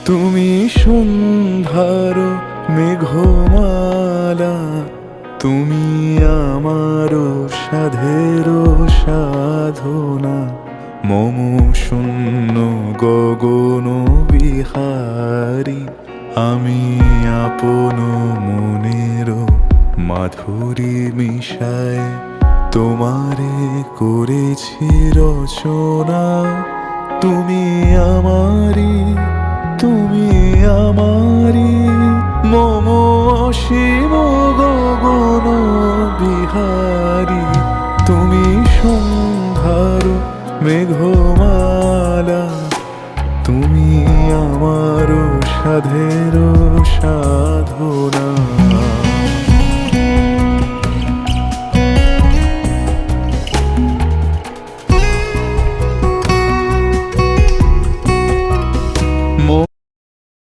তুমি সন্ধ্যার মেঘমালা, তুমি আমার সাধের সাধনা। মম শূন্য গগন বিহারী, আমি আপন মনের মাধুরী মিশায় তোমারে করেছি রচনা। তুমি আমারি, তুমি আমারি, মম অসীম গগন বিহারী। তুমি সন্ধ্যার মেঘমালা, তুমি আমার সাধের সাধনা।